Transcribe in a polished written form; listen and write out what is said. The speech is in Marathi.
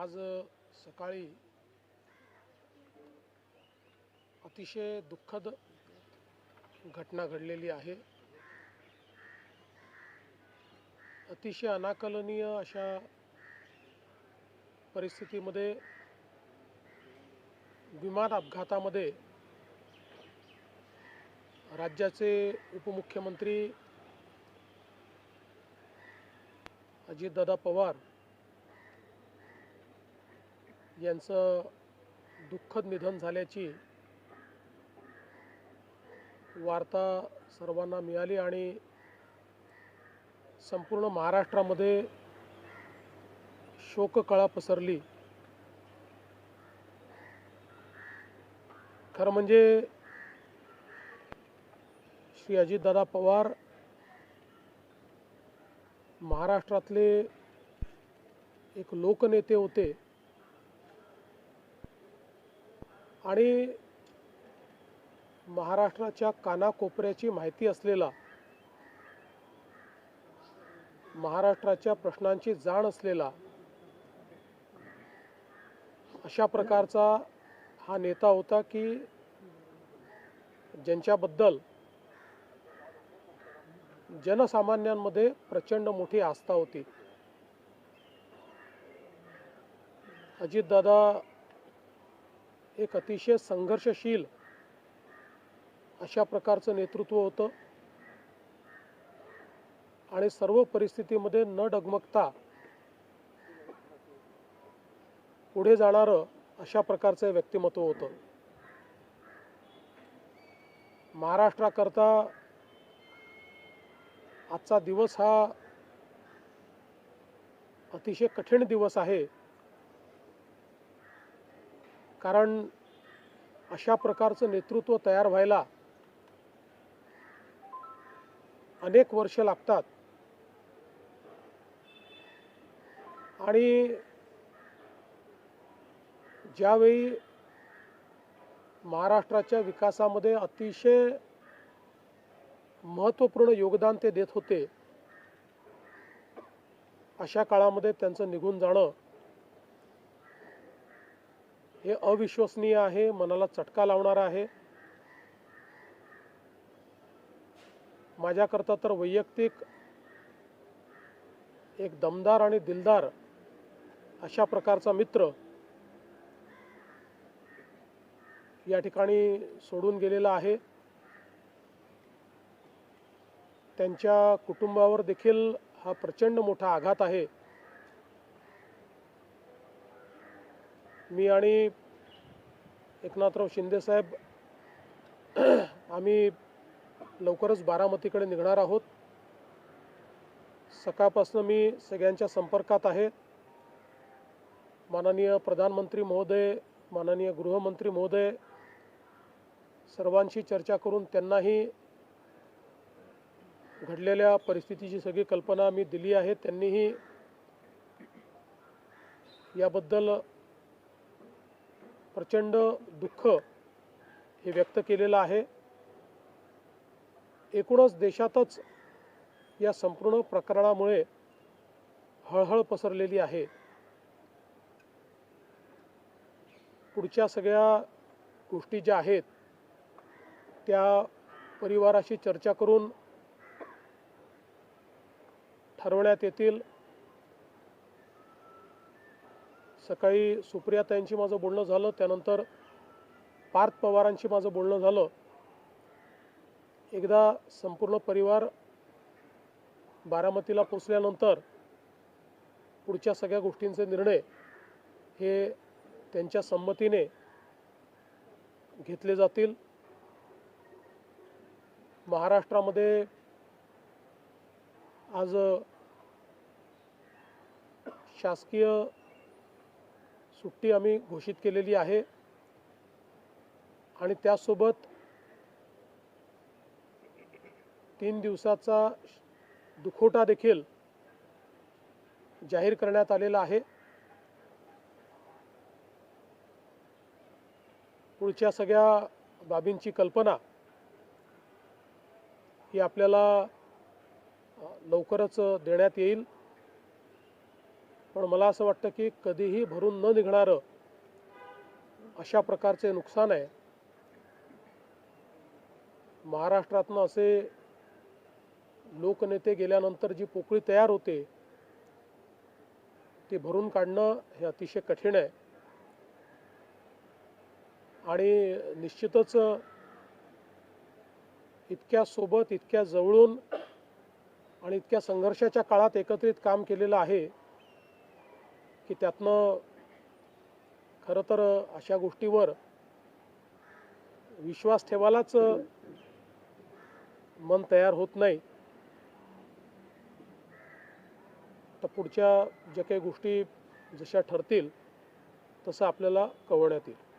आज सकाळी अतिशय दुःखद घटना घडलेली आहे। अतिशय अनाकलनीय अशा परिस्थितीमध्ये विमान अपघातामध्ये राज्याचे उपमुख्यमंत्री अजितदादा पवार यांचं दुःखद निधन झाल्याची वार्ता सर्वांना मिळाली आणि संपूर्ण महाराष्ट्रामध्ये शोककळा पसरली। खरं म्हणजे श्री अजितदादा पवार महाराष्ट्रातले एक लोकनेते होते आणि महाराष्ट्राच्या कानाकोपऱ्याची माहिती असलेला, महाराष्ट्राच्या प्रश्नांची जाण असलेला अशा प्रकारचा हा नेता होता की ज्यांच्याबद्दल जनसामान्यांमध्ये प्रचंड मोठी आस्था होती। अजितदादा एक अतिशय संघर्षशील अशा प्रकारचं नेतृत्व होतं आणि सर्व परिस्थितीमध्ये न डगमगता पुढे जाणारं अशा प्रकारचं व्यक्तिमत्व होतं। महाराष्ट्राकरता आजचा दिवस हा अतिशय कठीण दिवस आहे, कारण अशा प्रकारचं नेतृत्व तयार व्हायला अनेक वर्ष लागतात आणि ज्यावेळी महाराष्ट्राच्या विकासामध्ये अतिशय महत्त्वपूर्ण योगदान ते देत होते, अशा काळामध्ये त्यांचं निघून जाणं हे अविश्वसनीय आहे, मनाला चटका लावणारा आहे। माझ्याकरता तर वैयक्तिक एक दमदार आणि दिलदार अशा प्रकारचा मित्र या ठिकाणी सोडून गेलेला आहे। त्यांच्या कुटुंबावर देखील हा प्रचंड मोठा आघात आहे। मी आणि एकनाथराव शिंदे साहेब आम्ही लवकरच बारामतीकडे निघणार आहोत। सकाळपासून मी सगळ्यांच्या संपर्कात आहे। माननीय प्रधानमंत्री महोदय, माननीय गृहमंत्री महोदय सर्वांशी चर्चा करून त्यांनाही घडलेल्या परिस्थितीची सगळी कल्पना मी दिली आहे। त्यांनीही याबद्दल प्रचंड दुःख हे व्यक्त केलेलं आहे। एकूणच देशातच या संपूर्ण प्रकरणामुळे हळहळ पसरलेली आहे। पुढच्या सगळ्या गोष्टी ज्या आहेत त्या परिवाराशी चर्चा करून ठरवण्यात येतील। सकाळी सुप्रियाताईंशी माझं बोलणं झालं, त्यानंतर पार्थ पवारांशी माझं बोलणं झालं। एकदा संपूर्ण परिवार बारामतीला पोचल्यानंतर पुढच्या सगळ्या गोष्टींचे निर्णय हे त्यांच्या संमतीने घेतले जातील। महाराष्ट्रामध्ये आज शासकीय सुट्टी आम्ही घोषित केलेली आहे आणि त्यासोबत 3 दिवसाचा दुखवटा देखील जाहीर करण्यात आलेला आहे। पुढच्या सगळ्या बाबींची कल्पना ही आपल्याला लवकरच देण्यात येईल। पण मला असं वाटतं की कधीही भरून न निघणारं अशा प्रकारचे नुकसान आहे. महाराष्ट्रातनं असे लोकनेते गेल्यानंतर जी पोकळी तयार होते ती भरून काढणं हे अतिशय कठीण आहे. आणि निश्चितच इतक्या सोबत, इतक्या जवळून आणि इतक्या संघर्षाच्या काळात एकत्रित काम केलेलं आहे की त्यातनं खरं तर अशा गोष्टीवर विश्वास ठेवायलाच मन तयार होत नाही. तर पुढच्या ज्या काही गोष्टी जशा ठरतील तसं आपल्याला कळवण्यात येईल.